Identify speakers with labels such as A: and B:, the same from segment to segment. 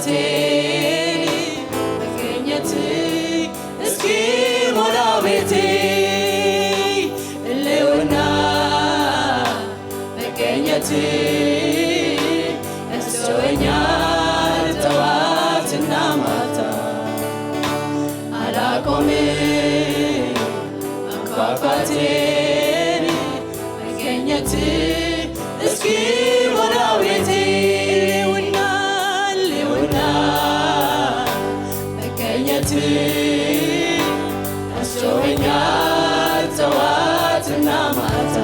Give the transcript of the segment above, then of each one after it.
A: አንኳኳቴን መገኘት እስኪሞላ ቤቴ ሕልውና መገኘት ያስተወኛል ጠዋትና ማታ አላቆምም አንኳኳቴን መገኘት እስኪሞላ ቤቴ ሕልውና መገኘት ያስተወኛል ጠዋትና ማታ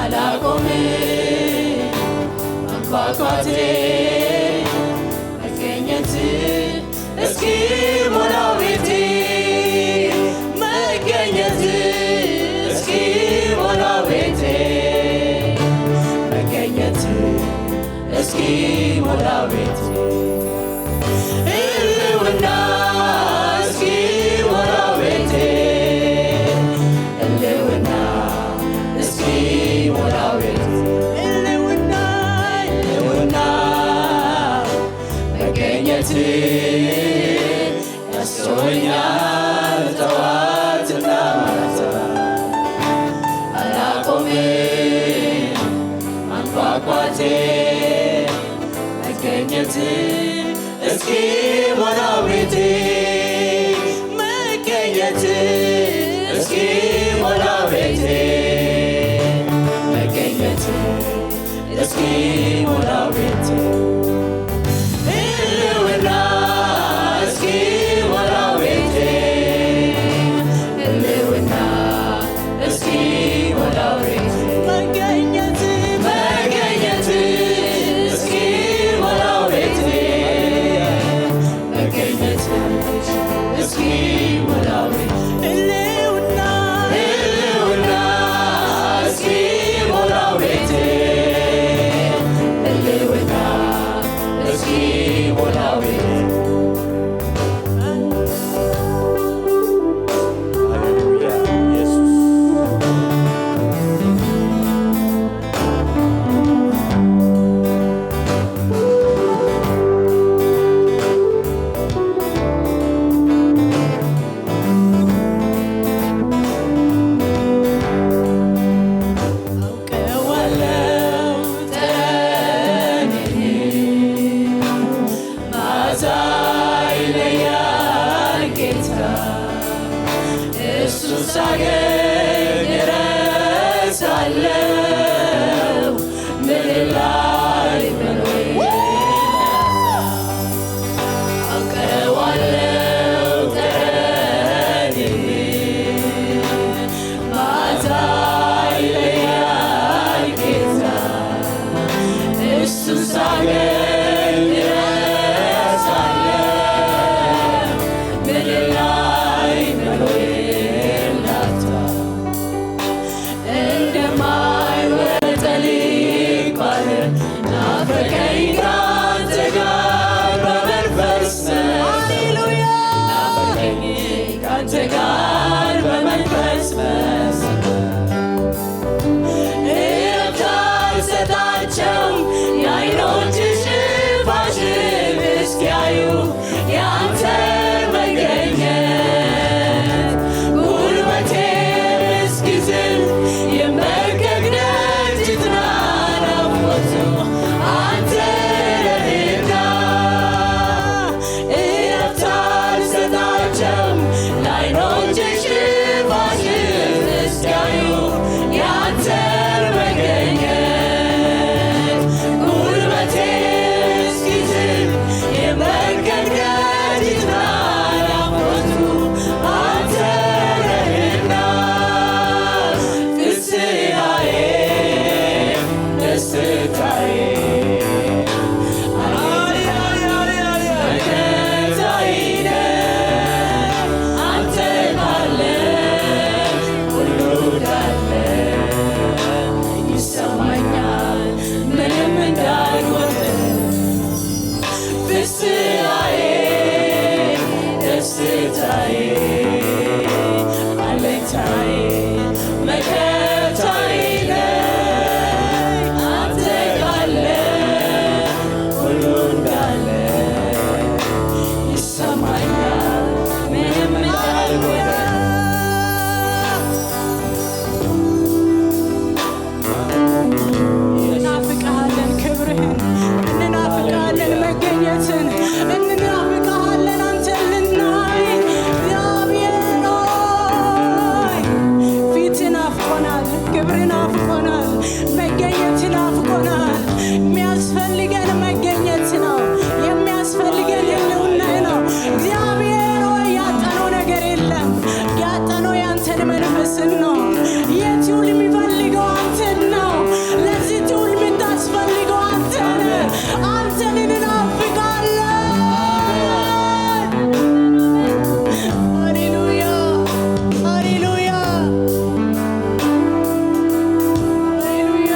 A: አላቆምም አንኳኳቴን መገኘት እስኪሞላ ቤቴ መገኘት እስኪሞላ ቤቴ መገኘት እስኪሞላ ቤቴ ሕልውና እስኪሞላ ቤቴ ሕልውና እስኪሞላ ቤቴ ሕልውና መገኘት ያስተወኛል ጠዋትና ማታ አላቆምም አንኳኳቴን መገኘት እስኪሞላ ቤቴ መገኘት እስኪሞላ ቤቴ መገኘት እስኪሞላ ቤቴ ሕልውና እስኪሞላ ቤቴ ሕልውና እስኪሞላ ቤቴ መገኘት እስኪሞላ ቤቴ መገኘት እስኪሞላ ቤቴ ሕልውና እስኪሞላ ቤቴ ሕልውና እስኪሞላ ቤቴ
B: ሃሌሉያ ኢየሱስ
A: አውቀዋለሁ ጠረንህን መዓዛ ይለያል ጌታ እሱን ሳገኝ እረሳለሁ ምድር ላይ መኖሬን አውቀዋለሁ ጠረንህን መዓዛ ይለያል ጌታ እሱን ሳገኝ እረሳለሁ ምድር ላይ መኖሬን ላታ እንደማ
C: መገኘት ናፍቆናል። የሚያስፈልገን መገኘት ነው። የሚያስፈልገን ህልውና ነው። እግዚአብሔር ሆይ ያጣነው ነገር የለም። ያጣነው ያንተን መንፈስን ነው። ይህ ትውልድ የሚፈልገው አንተን ነው። ለዚህ ትውልድ የምታስፈልገው አንተ ነህ። አንተን እንናፍቃለን። ሃሌሉያ ሃሌሉያ ሃሌሉያ።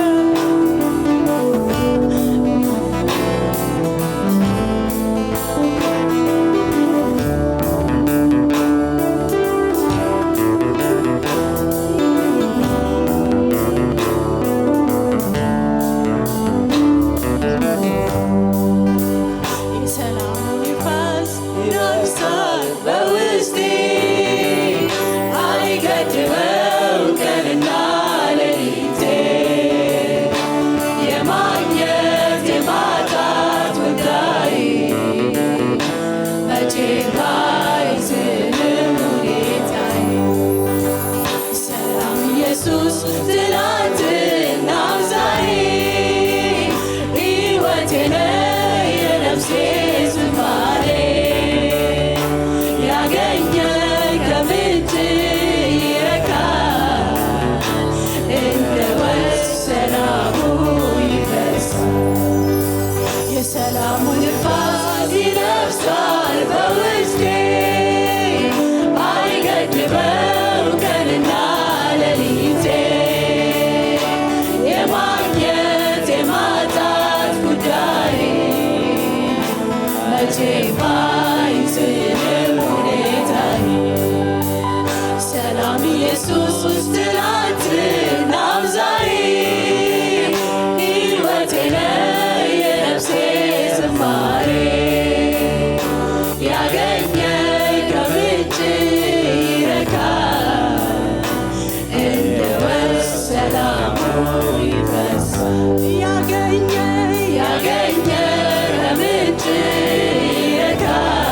C: የሰላሙ ንፋስ
A: ይነፍሳል በውስጤ አይገድበው ቀንና ሌሊቴ የማግኘት የማጣት ጉዳይ መቼም አይዝልም ሁኔታዬ ሰላም ኢየሱስ ትናንትናም ዛሬ ሕይወቴ ነህ የነፍሴ ዝማሬ ያገኘኝ ከምንጭ ይረካል እንደ ወንዝ ሰላሙ ይፈሳል የሰላሙ ንፋስ ይነፍሳል በውስጤ አይገድበው ቀንና ሌሊቴ የማግኘት የማጣት ጉዳይ መቼም አይዝልም ሁኔታዬ ሰላም ኢየሱስ ትናንትናም ዛሬ ሕይወቴ ነህ የነፍሴ ዝማሬ ያገኘኝ ከምንጭ ይረካል እንደ ወንዝ ሰላሙ ይፈሳል ያገኘኝ ከምንጭ ይረካል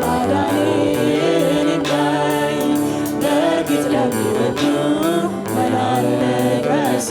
A: ማዳኔን የሚያይ በእርግጥ ለሚወዱ መላል ነገሰ